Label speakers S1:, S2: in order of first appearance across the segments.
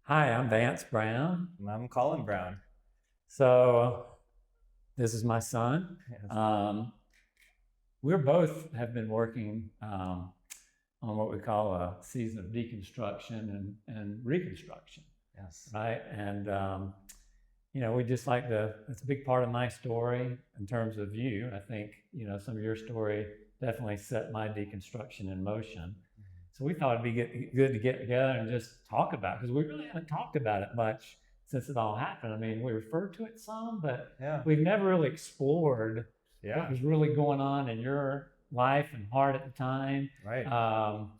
S1: Hi, I'm Vance Brown.
S2: And I'm Collin Brown.
S1: So this is my son.
S2: Yes.
S1: Um, we're both have been working on what we call a season of deconstruction and reconstruction,
S2: Yes.
S1: right? And we just like to. It's a big part of my story in terms of you. I think some of your story definitely set my deconstruction in motion. So we thought it'd be good to get together and just talk about because we really haven't talked about it much since it all happened. I mean, we referred to it some, but
S2: Yeah.
S1: we've never really explored what
S2: Yeah.
S1: was really going on in your life and heart at the time.
S2: Right.
S1: Um,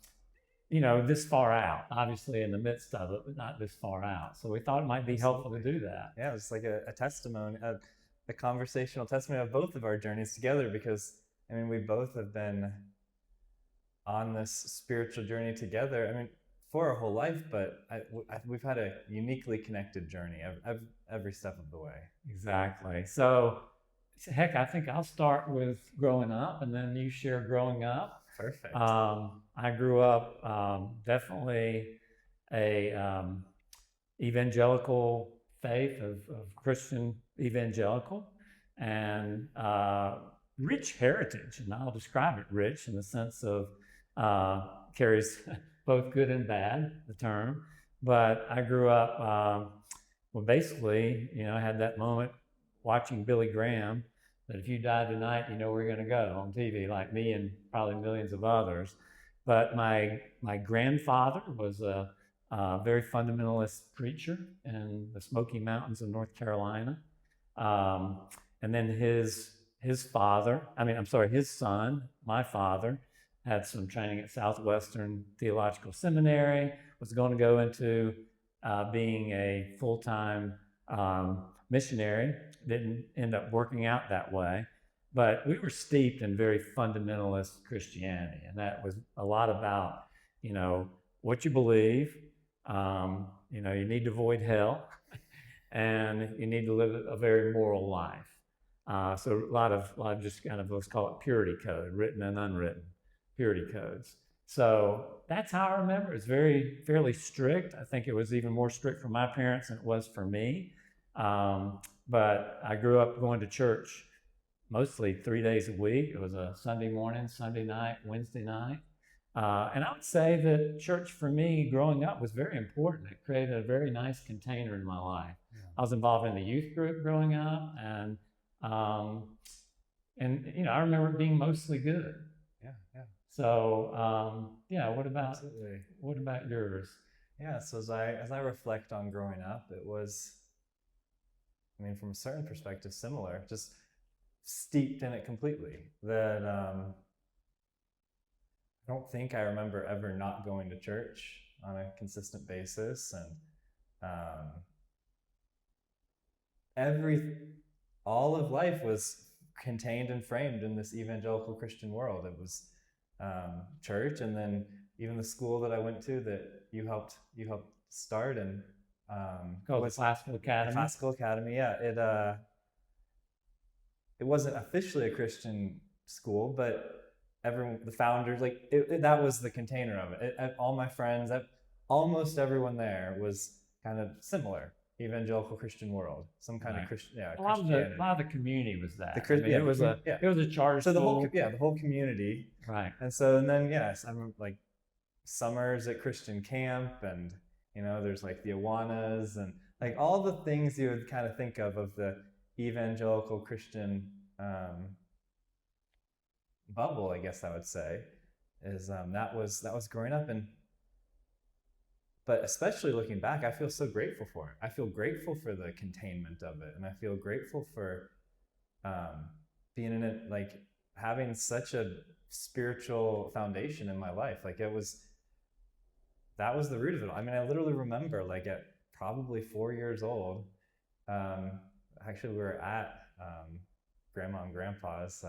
S1: this far out, obviously in the midst of it, but not this far out. So we thought it might be helpful to do that.
S2: Yeah, it's like a testimony, a conversational testimony of both of our journeys together because, I mean, we both have been on this spiritual journey together. I mean, for our whole life, but we've had a uniquely connected journey every step of the way.
S1: Exactly. So, heck, I think I'll start with growing up and then you share growing up.
S2: Perfect.
S1: I grew up definitely a evangelical faith of Christian evangelical and rich heritage. And I'll describe it rich in the sense of carries both good and bad, the term. But I grew up, well, basically, I had that moment watching Billy Graham that if you died tonight, you know where you're going to go on TV, like me and probably millions of others. But my grandfather was a very fundamentalist preacher in the Smoky Mountains of North Carolina. Um, and then his father, his son, my father, had some training at Southwestern Theological Seminary, was going to go into being a full-time missionary. Didn't end up working out that way. But we were steeped in very fundamentalist Christianity, and that was a lot about, what you believe. You need to avoid hell, and you need to live a very moral life. So a lot of just kind of let's call it purity code, written and unwritten purity codes. So that's how I remember. It's fairly strict. I think it was even more strict for my parents than it was for me. But I grew up going to church mostly 3 days a week. It was a Sunday morning, Sunday night, Wednesday night. And I would say that church for me growing up was very important. It created a very nice container in my life.
S2: Yeah.
S1: I was involved in the youth group growing up, um, and I remember it being mostly good.
S2: Yeah. Yeah.
S1: So
S2: Absolutely.
S1: what about yours?
S2: Yeah. So as I reflect on growing up, it was, I mean, from a certain perspective, similar. Just steeped in it completely. That I don't think I remember ever not going to church on a consistent basis, and um, every all of life was contained and framed in this evangelical Christian world. It was church, and then even the school that I went to that you helped start, and
S1: Called the Classical Academy.
S2: Classical Academy. Yeah, it wasn't officially a Christian school, but everyone, the founders, like that was the container of it. All my friends, almost everyone there was kind of similar evangelical Christian world, some kind of Christian, yeah,
S1: A lot
S2: Christianity.
S1: of the community was that.
S2: Yeah,
S1: it was a charter
S2: so
S1: school.
S2: the whole community,
S1: Right.
S2: and then yes, I remember like summers at Christian camp, and there's like the Awanas and like all the things you would kind of think of the evangelical Christian bubble, I guess I would say, is that was growing up. And but especially looking back, I feel so grateful for it. I feel grateful for the containment of it, and I feel grateful for being in it, like having such a spiritual foundation in my life. Like that was the root of it. I mean, I literally remember like at probably 4 years old, actually we were at grandma and grandpa's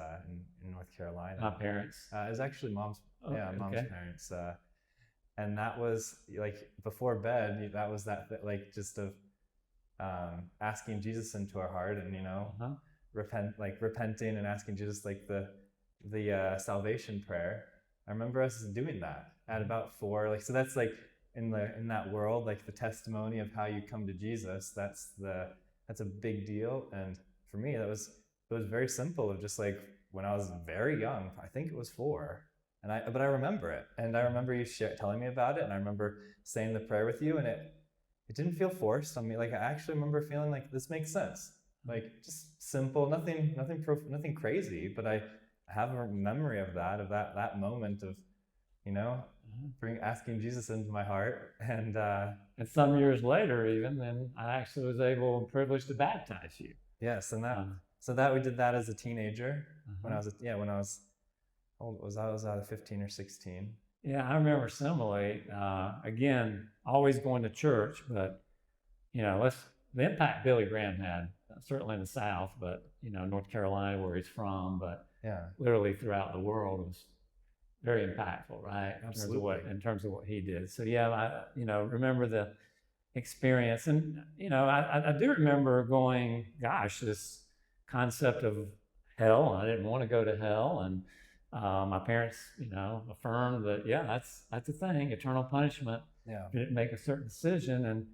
S2: in North Carolina.
S1: My parents.
S2: It was actually mom's
S1: Okay.
S2: parents. And that was like before bed, that was that like just of asking Jesus into our heart, and repenting and asking Jesus, like the salvation prayer. I remember us doing that at about 4. Like, so that's like in that world, like the testimony of how you come to Jesus, that's a big deal. And for me, it was very simple of just like when I was very young, I think it was 4. But I remember it, and I remember you telling me about it, and I remember saying the prayer with you, and it didn't feel forced on me. Like I actually remember feeling like this makes sense, like just simple, nothing crazy. But I have a memory of that moment of, asking Jesus into my heart, and
S1: some years later, even then, I actually was able and privileged to baptize you.
S2: yes, and that we did that as a teenager when I was how old was I? I was out of 15 or 16.
S1: Yeah, I remember similarly. Again, always going to church, but the impact Billy Graham had, certainly in the South, but North Carolina, where he's from, but literally throughout the world, was very impactful, right?
S2: Absolutely.
S1: In terms of what he did. So yeah, I remember the experience, and I do remember going, gosh, this concept of hell. I didn't want to go to hell, and my parents, affirmed that, yeah, that's a thing, eternal punishment.
S2: Yeah.
S1: You didn't make a certain decision, and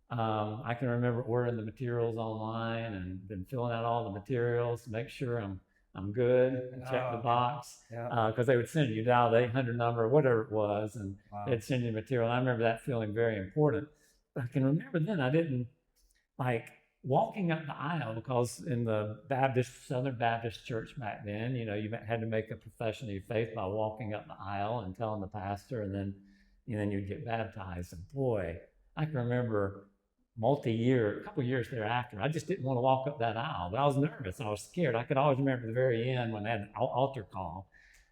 S1: I can remember ordering the materials online and been filling out all the materials to make sure I'm good and check the box, because they would send you dial the 800 number or whatever it was, and they'd send you the material. And I remember that feeling very important. But I can remember then I didn't like walking up the aisle, because in the Southern Baptist church back then, you had to make a profession of your faith by walking up the aisle and telling the pastor, and then you'd get baptized. And boy, I can remember a couple years thereafter, I just didn't want to walk up that aisle. But I was nervous. I was scared. I could always remember the very end when they had an altar call,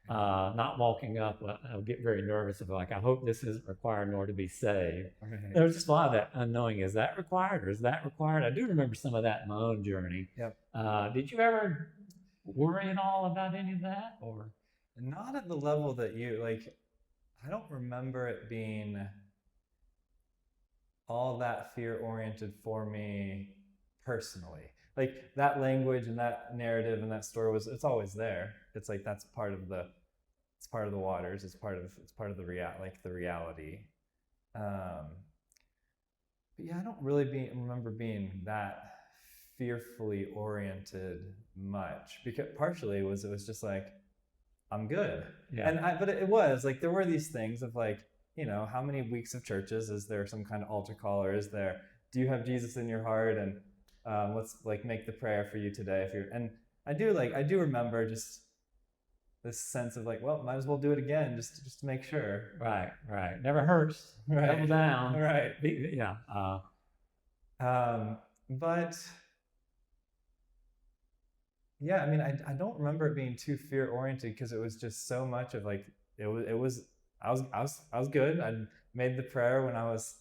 S1: not walking up. I would get very nervous of like, I hope this isn't required in order to be saved.
S2: Okay.
S1: There was just a lot of that unknowing. Is that required or is that required? I do remember some of that in my own journey.
S2: Yep.
S1: Did you ever worry at all about any of that, or?
S2: Not at the level that you like. I don't remember it being all that fear-oriented for me personally. Like that language and that narrative and that story it's always there. It's like that's part of the waters. It's part of the reality. But yeah, I don't really remember being that fearfully oriented much, because partially it was just like, I'm good.
S1: Yeah.
S2: But it was like, there were these things of like, how many weeks of churches is there some kind of altar call, or do you have Jesus in your heart? And let's like make the prayer for you today. And I do remember just this sense of like, well, might as well do it again, just to make sure.
S1: Right. Never hurts.
S2: Right.
S1: Double down.
S2: Right.
S1: Yeah.
S2: But yeah, I mean, I don't remember it being too fear oriented, because it was just so much of like, I was good. I made the prayer when I was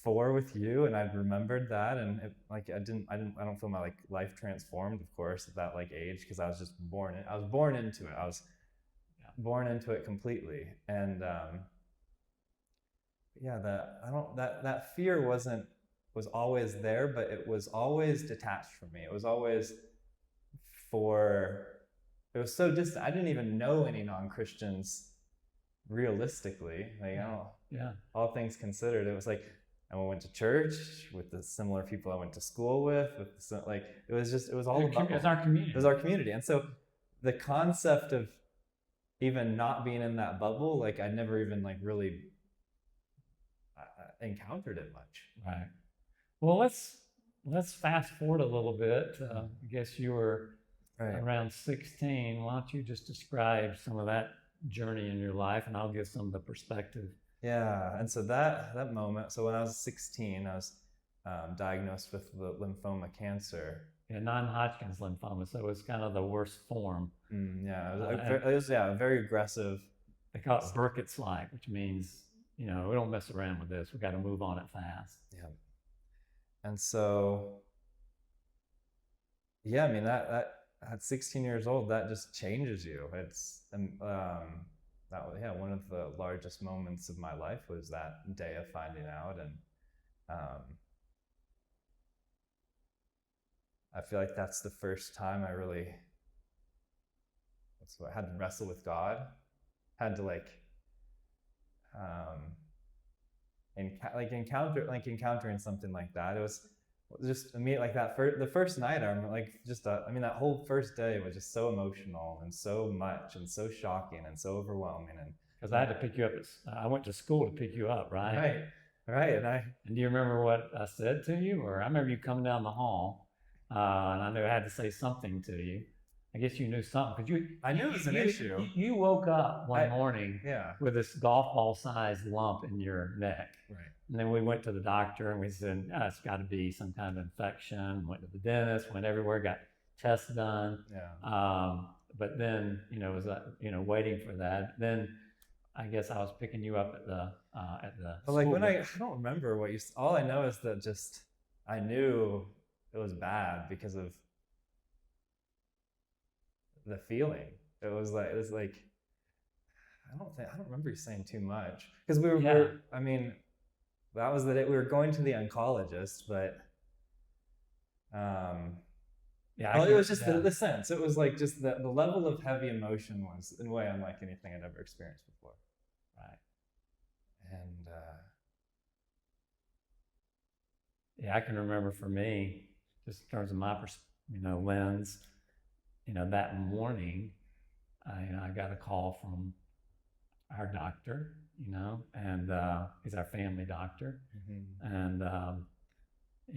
S2: 4 with you, and I remembered that, and I don't feel my like life transformed, of course, at that like age, because I was just born into it. I was born into it completely, and that fear was always there, but it was always detached from me. It was always it was so distant. I didn't even know any non-Christians realistically. Like, all things considered, it was like, I went to church with the similar people I went to school with it was all about
S1: it was our community.
S2: It was our community. And so the concept of even not being in that bubble, like I never even like really encountered it much.
S1: Right. Well, let's fast forward a little bit. I guess you were around 16. Why don't you just describe some of that journey in your life, and I'll give some of the perspective.
S2: Yeah, and so that moment, so when I was 16, I was diagnosed with the lymphoma cancer.
S1: Yeah, non-Hodgkin's lymphoma, so it was kind of the worst form.
S2: It was very aggressive.
S1: They call it Burkitt's-like, which means, we don't mess around with this. We got to move on it fast.
S2: Yeah. And so, yeah, I mean, that at 16 years old, that just changes you. It's one of the largest moments of my life was that day of finding out, and I feel like that's the first time I really had to wrestle with God, had to like encountering something like that. It was just immediate like that. The first night, I remember that whole first day was just so emotional and so much and so shocking and so overwhelming. And
S1: Because I had to pick you up. I went to school to pick you up, right?
S2: right.
S1: And do you remember what I said to you? Or I remember you coming down the hall, and I knew I had to say something to you. I guess you knew something because
S2: I knew it was an issue.
S1: You woke up one morning
S2: Yeah.
S1: with this golf ball sized lump in your neck.
S2: Right.
S1: And then we went to the doctor and we said, it's got to be some kind of infection. Went to the dentist, went everywhere, got tests done.
S2: Yeah.
S1: But then, was waiting for that. Then I guess I was picking you up at the
S2: But like when I don't remember what you. All I know is that just I knew it was bad because of the feeling. It was like I don't remember you saying too much because we were. I mean, that was the day we were going to the oncologist, but it was just the sense. It was like just the level of heavy emotion was in a way unlike anything I'd ever experienced before.
S1: Right.
S2: And
S1: I can remember for me, just in terms of my lens, that morning, I got a call from our doctor, and he's our family doctor. Mm-hmm. And,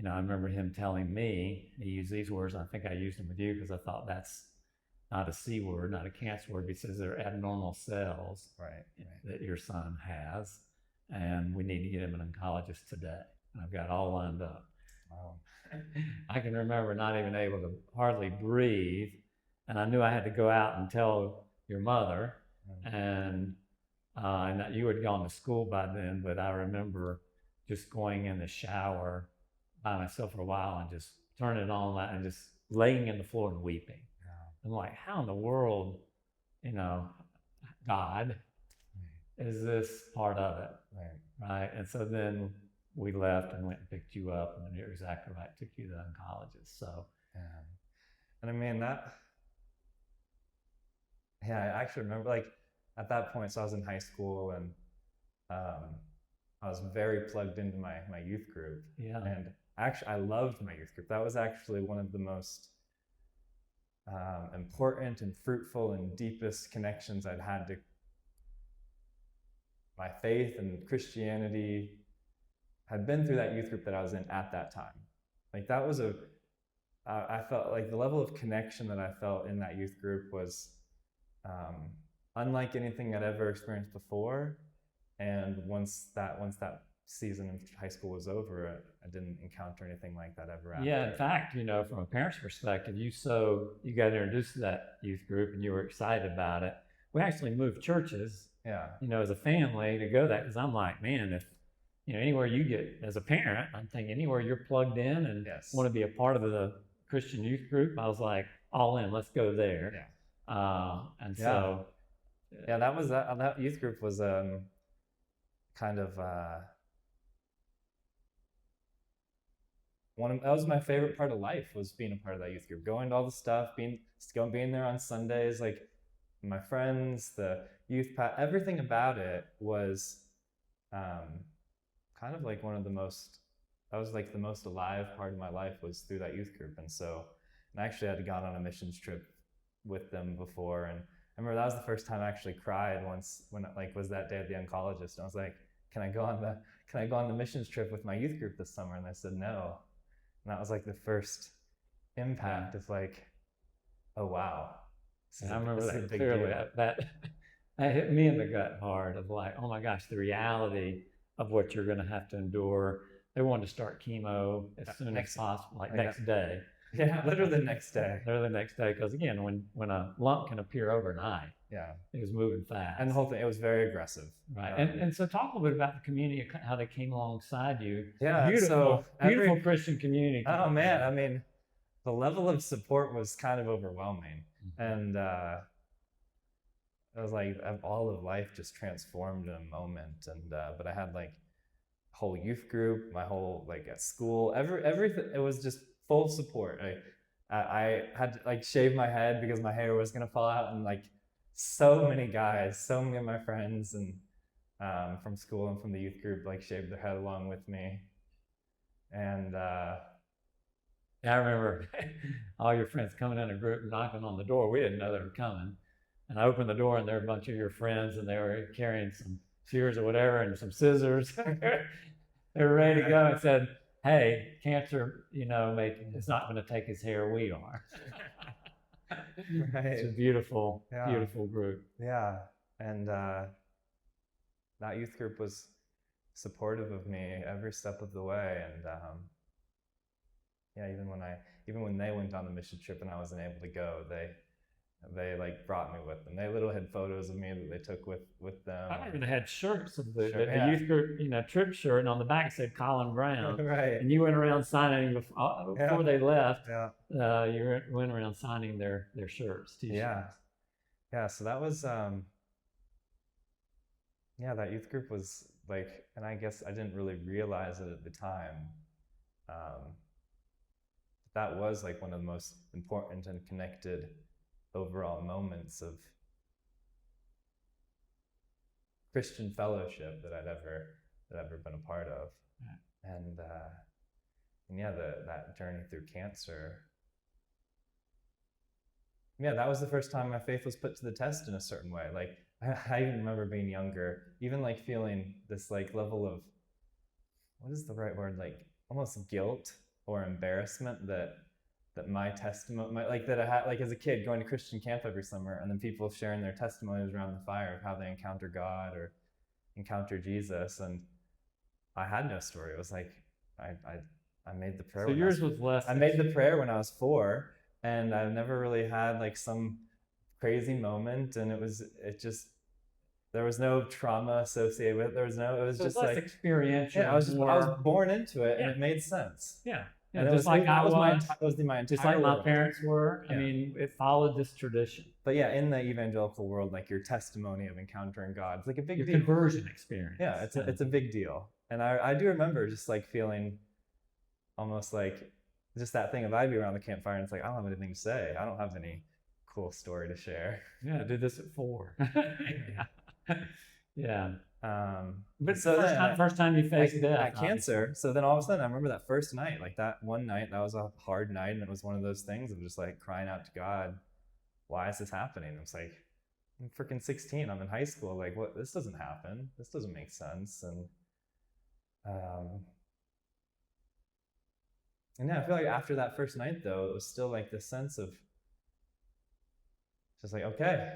S1: I remember him telling me, he used these words, I think I used them with you because I thought that's not a C word, not a cancer word. He says they're abnormal cells that your son has, and we need to get him an oncologist today. And I've got all lined up. Wow. I can remember not even able to hardly breathe, and I knew I had to go out and tell your mother, and you had gone to school by then, but I remember just going in the shower by myself for a while and just turning it on and just laying in the floor and weeping. I'm like, how in the world, God, is this part of it? Right? And so then we left and went and picked you up, and you're exactly right, took you to the oncologist. So,
S2: and I mean I actually remember at that point, so I was in high school and I was very plugged into my youth group.
S1: Yeah.
S2: And actually, I loved my youth group. That was actually one of the most important and fruitful and deepest connections I'd had to my faith and Christianity. Had been through that youth group that I was in at that time. Like that was I felt like the level of connection that I felt in that youth group was unlike anything I'd ever experienced before. And once that season of high school was over, I didn't encounter anything like that ever after.
S1: Yeah, in fact, from a parent's perspective, you got introduced to that youth group and you were excited about it. We actually moved churches, as a family to go that, because I'm like, man, if anywhere you get as a parent, I'm thinking anywhere you're plugged in and want to be a part of the Christian youth group, I was like, all in, let's go there. So
S2: that youth group was kind of that was my favorite part of life, was being a part of that youth group, going to all the stuff, being there on Sundays, like my friends, the youth everything about it was kind of like the most alive part of my life was through that youth group. And so, I actually had gone on a missions trip with them before, and I remember that was the first time I actually cried once when it was that day at the oncologist. And I was like, can I go on the missions trip with my youth group this summer? And they said no. And that was the first impact of oh wow.
S1: I remember that clearly. That hit me in the gut hard of oh my gosh, the reality of what you're going to have to endure. They wanted to start chemo as soon as possible, next day.
S2: Yeah, literally the next day.
S1: Literally the next day, because again, when a lump can appear overnight, it was moving fast.
S2: And the whole thing, it was very aggressive.
S1: Right. And so talk a little bit about the community, how they came alongside you.
S2: Yeah,
S1: beautiful Christian community.
S2: Oh man, I mean, the level of support was kind of overwhelming. Mm-hmm. And it was all of life just transformed in a moment. And but I had whole youth group, my whole at school, everything. It was just full support. I had to shave my head because my hair was gonna fall out, and so many guys, so many of my friends, and from school and from the youth group like shaved their head along with me. And
S1: I remember all your friends coming in a group and knocking on the door. We didn't know they were coming. And I opened the door and there were a bunch of your friends and they were carrying some shears or whatever and some scissors. They were ready to go and said, hey, cancer, it's not going to take his hair. We are.
S2: Right.
S1: It's a beautiful, beautiful group.
S2: Yeah. And that youth group was supportive of me every step of the way. And even when they went on the mission trip and I wasn't able to go, they like brought me with them. They literally had photos of me that they took with them.
S1: I remember they had shirts of the
S2: yeah.
S1: youth group, trip shirt, and on the back said Collin Brown.
S2: Right.
S1: And you went around signing before they left.
S2: Yeah.
S1: You went around signing their shirts, t-shirts.
S2: Yeah. Yeah. So that was that youth group was like, and I guess I didn't really realize it at the time. That was like one of the most important and connected overall moments of Christian fellowship that I'd ever been a part of. Yeah. And that journey through cancer. Yeah, that was the first time my faith was put to the test in a certain way. Like I even remember being younger, even like feeling this like level of, what is the right word? Like almost guilt or embarrassment that my testimony, that I had, like as a kid going to Christian camp every summer, and then people sharing their testimonies around the fire of how they encounter God or encounter Jesus, and I had no story. It was like I made the prayer.
S1: So yours was less.
S2: I made the prayer when I was 4, and I've never really had like some crazy moment, and there was no trauma associated with it. It was just
S1: less
S2: like
S1: experiential.
S2: Yeah, I was born into it, and it made sense.
S1: Yeah.
S2: And just like I was, my entire
S1: just like my
S2: world.
S1: parents were.
S2: Yeah.
S1: I mean, it followed this tradition.
S2: But yeah, in the evangelical world, like your testimony of encountering God, it's like a big deal.
S1: Conversion experience.
S2: Yeah, it's a big deal. And I do remember just like feeling almost like just that thing of I'd be around the campfire and it's like, I don't have anything to say. I don't have any cool story to share.
S1: Yeah, I did this at 4. Yeah.
S2: But
S1: so first time you faced
S2: that cancer. So then all of a sudden I remember that first night, like that one night, that was a hard night, and it was one of those things of just like crying out to God, why is this happening? I was like, I'm freaking 16, I'm in high school, like what, this doesn't happen, this doesn't make sense. And yeah, I feel like after that first night though, it was still like this sense of just like, okay.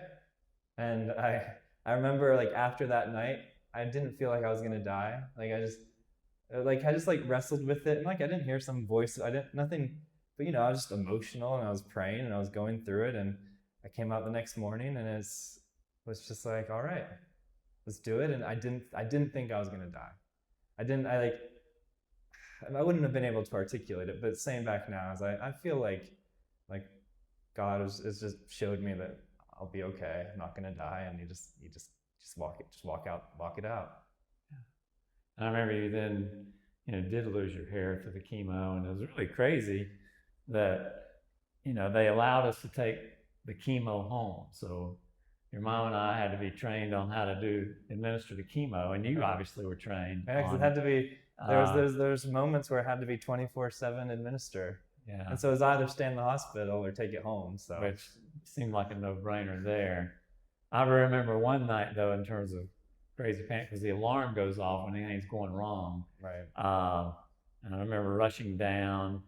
S2: And I remember like after that night, I didn't feel like I was gonna die. Like I just like wrestled with it, and like I didn't hear some voice. Nothing, but I was just emotional, and I was praying, and I was going through it, and I came out the next morning, and it was just like, all right, let's do it. And I didn't think I was gonna die. I wouldn't have been able to articulate it, but saying back now is I feel like God has just showed me that I'll be okay. I'm not gonna die, and you just walk it out.
S1: Yeah. And I remember you then, did lose your hair for the chemo, and it was really crazy that, they allowed us to take the chemo home. So your mom and I had to be trained on how to administer the chemo, and you obviously were trained.
S2: Yeah, because it had to be. There's moments where it had to be 24/7 administer.
S1: Yeah.
S2: And so it was either stay in the hospital or take it home. So
S1: which seemed like a no-brainer there. I remember one night though, in terms of crazy panic, because the alarm goes off when anything's going wrong.
S2: Right.
S1: And I remember rushing down,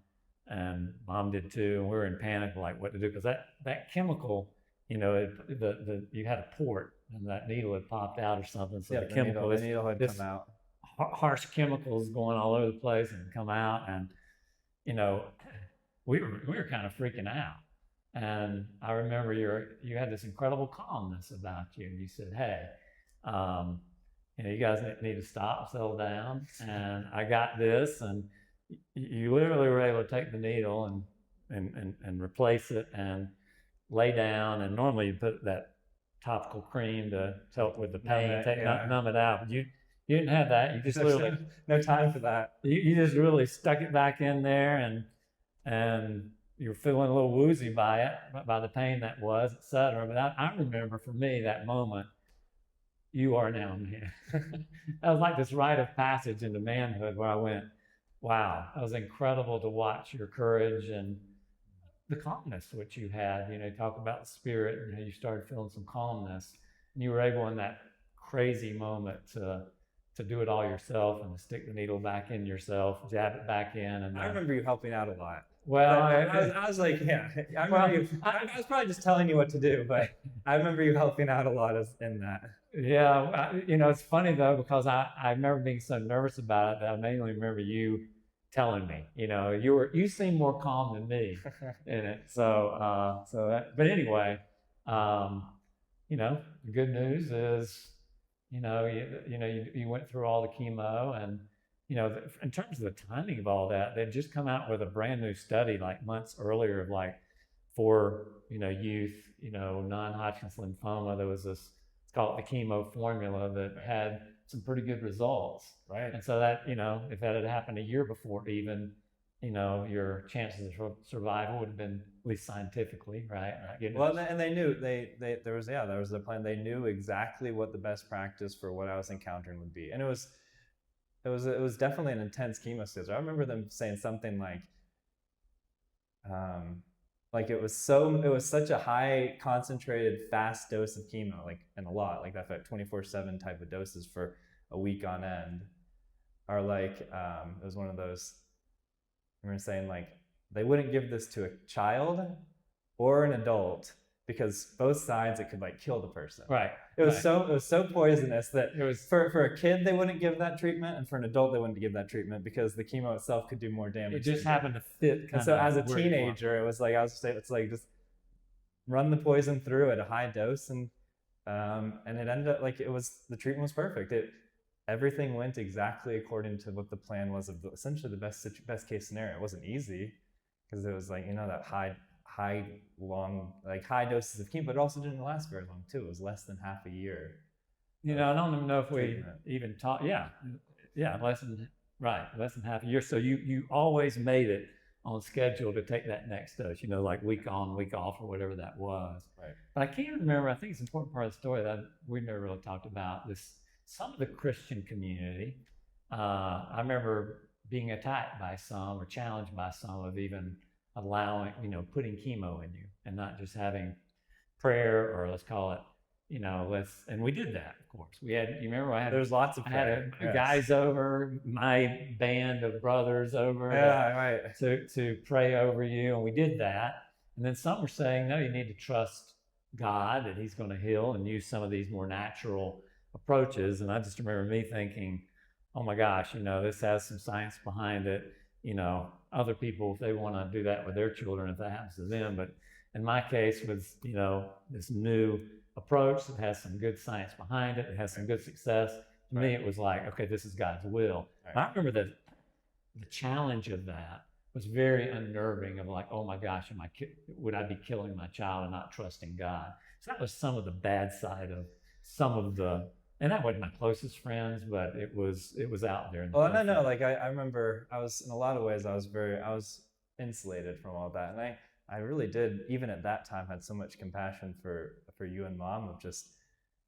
S1: and Mom did too, and we were in panic, like what to do, because that chemical, you had a port, and that needle had popped out or something. So the chemical,
S2: the needle had come out.
S1: Harsh chemicals going all over the place and come out, and we were kind of freaking out. And I remember you had this incredible calmness about you, and you said, "Hey, you guys need to stop, settle down, and I got this." And you literally were able to take the needle and replace it and lay down. And normally you put that topical cream to help with the pain, numb it out. But you didn't have that. You just literally
S2: no time for that.
S1: You just really stuck it back in there, and you were feeling a little woozy by it, by the pain that was, etc. But I remember for me that moment, you are now, man. That was like this rite of passage into manhood where I went, wow, that was incredible to watch your courage and the calmness which you had. You talk about the spirit and how you started feeling some calmness, and you were able in that crazy moment to do it all yourself and to stick the needle back in yourself, jab it back in, and
S2: I remember you helping out a lot.
S1: well,
S2: I was like, yeah, I remember you. I was probably just telling you what to do, but I remember you helping out a lot in that.
S1: Yeah, it's funny though because I remember being so nervous about it that I mainly remember you telling me. You seemed more calm than me in it. But anyway, the good news is, you went through all the chemo, and in terms of the timing of all that, they'd just come out with a brand new study like months earlier of like for youth, non-Hodgkin's lymphoma. There was this, it's called the chemo formula that had some pretty good results.
S2: Right.
S1: And so that, if that had happened a year before even, your chances of survival would have been, at least scientifically, right?
S2: Well, and they knew there was a plan. They knew exactly what the best practice for what I was encountering would be, and it was definitely an intense chemo schedule. I remember them saying something like it was such a high concentrated fast dose of chemo, like, and a lot like that 24/7 type of doses for a week on end, or like it was one of those. I remember saying like they wouldn't give this to a child or an adult because both sides it could like kill the person.
S1: Right.
S2: It was so poisonous that
S1: it was
S2: for a kid they wouldn't give that treatment, and for an adult they wouldn't give that treatment because the chemo itself could do more damage.
S1: It just happened to fit.
S2: And so as a teenager, it was like it's like just run the poison through at a high dose, and it ended up like the treatment was perfect. Everything went exactly according to what the plan was of essentially the best case scenario. It wasn't easy because it was like that high doses of chemo, but it also didn't last very long too. It was less than half a year.
S1: I don't even know if we even talked. Yeah, less than half a year. So you always made it on schedule to take that next dose. Like week on, week off, or whatever that was.
S2: Right.
S1: But I can't remember. I think it's an important part of the story that we never really talked about. Some of the Christian community. I remember being attacked by some or challenged by some of even allowing, putting chemo in you and not just having prayer, or let's call it, and we did that, of course. You remember
S2: there's lots of prayer.
S1: I had guys over, my band of brothers over
S2: right.
S1: to pray over you, and we did that. And then some were saying, no, you need to trust God, that he's going to heal, and use some of these more natural approaches. And I just remember me thinking, oh my gosh, this has some science behind it. Other people, if they want to do that with their children, if that happens to them. But in my case, with this new approach that has some good science behind it, it has some good success. To me, it was like, okay, this is God's will. Right. I remember that the challenge of that was very unnerving. Of like, oh my gosh, would I be killing my child and not trusting God? So that was some of the bad side of some of the. And that wasn't my closest friends, but it was out there.
S2: Well, no. Like I remember, I was in a lot of ways, I was insulated from all that, and I really did, even at that time, had so much compassion for you and Mom, of just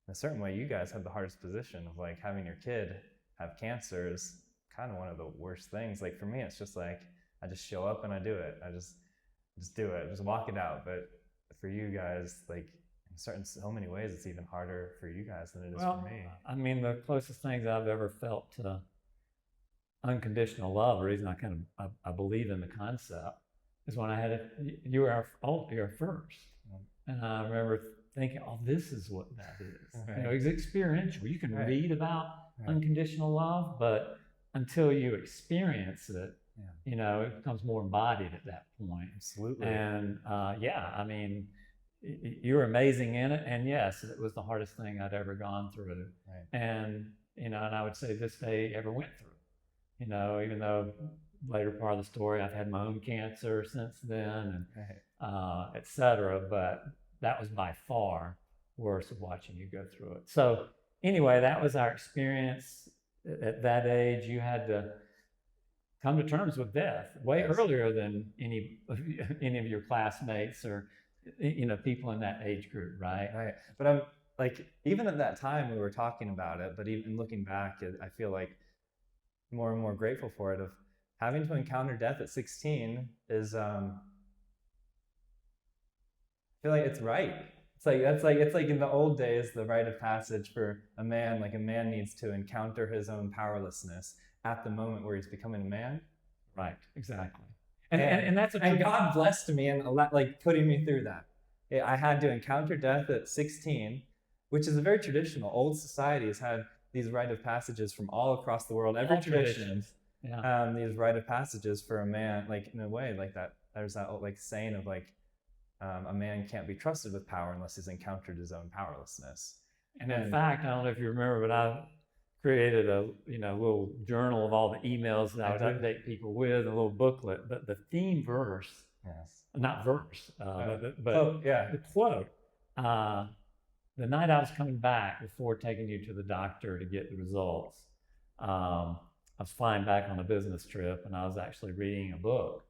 S2: in a certain way, you guys had the hardest position of like having your kid have cancer is kind of one of the worst things. Like for me, it's just like I just show up and I do it. I just do it, just walk it out. But for you guys, like. So many ways, it's even harder for you guys than it is for me.
S1: I mean, the closest things I've ever felt to unconditional love, the reason I believe in the concept, is when I had you were our first, and I remember thinking, oh, this is what that is. Right. It's experiential. You can read about unconditional love, but until you experience it, it becomes more embodied at that point.
S2: Absolutely.
S1: And I mean. You were amazing in it, and yes, it was the hardest thing I'd ever gone through.
S2: Right.
S1: And and I would say this day ever went through. Even though later part of the story I've had my own cancer since then, and et cetera, but that was by far worse of watching you go through it. So anyway, that was our experience at that age. You had to come to terms with death way earlier than any of your classmates or people in that age group, right?
S2: Right. But like even at that time we were talking about it, but even looking back, I feel like more and more grateful for it. Of having to encounter death at 16 is I feel like it's right. It's like in the old days, the rite of passage for a man. Like a man needs to encounter his own powerlessness at the moment where he's becoming a man.
S1: Right, exactly.
S2: And
S1: that's
S2: and God blessed me and like putting me through that. I had to encounter death at 16, which is a very traditional. Old society has had these rite of passages from all across the world. Every tradition,
S1: yeah.
S2: these rite of passages for a man, like in a way, like that. There's that like saying of like a man can't be trusted with power unless he's encountered his own powerlessness.
S1: And in fact, I don't know if you remember, but I created a little journal of all the emails that I would update people with, a little booklet. But the theme verse,
S2: yes,
S1: not verse, but
S2: the
S1: quote. The night I was coming back before taking you to the doctor to get the results, I was flying back on a business trip, and I was actually reading a book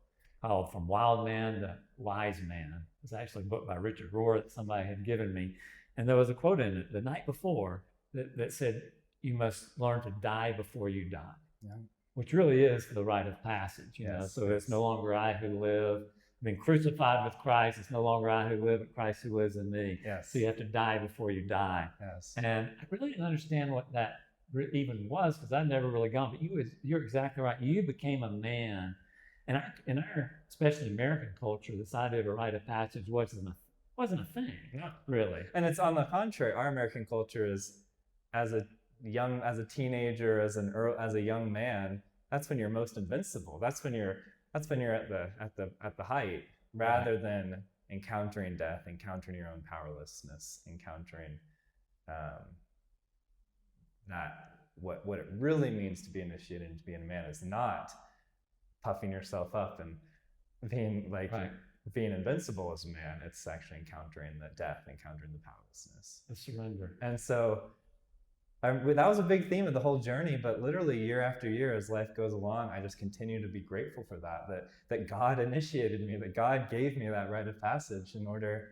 S1: called From Wild Man to Wise Man. It's actually a book by Richard Rohr that somebody had given me. And there was a quote in it the night before that said, "You must learn to die before you die," which really is the rite of passage. You know, so it's no longer I who live. I've been crucified with Christ. It's no longer I who live, but Christ who lives in me.
S2: Yes.
S1: So you have to die before you die.
S2: Yes.
S1: And I really didn't understand what that even was because I'd never really gone. But you're exactly right. You became a man. And in our, especially American culture, this idea of a rite of passage wasn't a thing, really.
S2: And it's on the contrary. Our American culture is, as a teenager, as a young man, that's when you're most invincible. That's when you're at the height, rather than encountering death, encountering your own powerlessness, encountering that what it really means to be initiated into being a man is not puffing yourself up and being like being invincible as a man. It's actually encountering the death, encountering the powerlessness,
S1: the surrender.
S2: And so that was a big theme of the whole journey. But literally year after year, as life goes along, I just continue to be grateful for that God initiated me, that God gave me that rite of passage in order.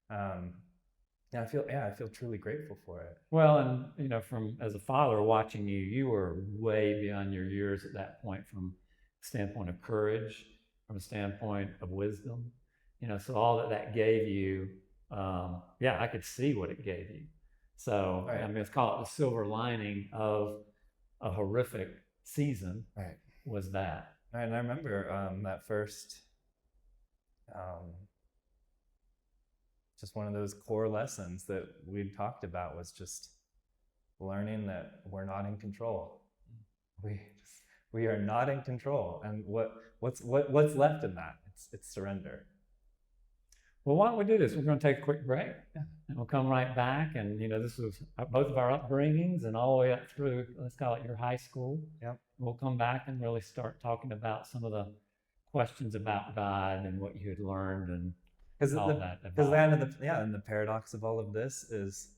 S2: I feel truly grateful for it.
S1: Well, and from as a father watching you, you were way beyond your years at that point, from a standpoint of courage, from a standpoint of wisdom. So all that gave you, I could see what it gave you. So let's call it the silver lining of a horrific season.
S2: Right.
S1: Was that?
S2: And I remember that first. Just one of those core lessons that we talked about was just learning that we're not in control. We are not in control, and what's left in that? It's surrender.
S1: Well, why don't we do this? We're going to take a quick break, and we'll come right back. And this was both of our upbringings, and all the way up through, let's call it your high school.
S2: Yep.
S1: We'll come back and really start talking about some of the questions about God and what you had learned and.
S2: Because the paradox of all of this is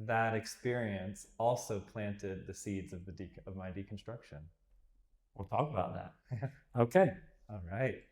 S2: that experience also planted the seeds of my deconstruction.
S1: We'll talk about that. Okay.
S2: All right.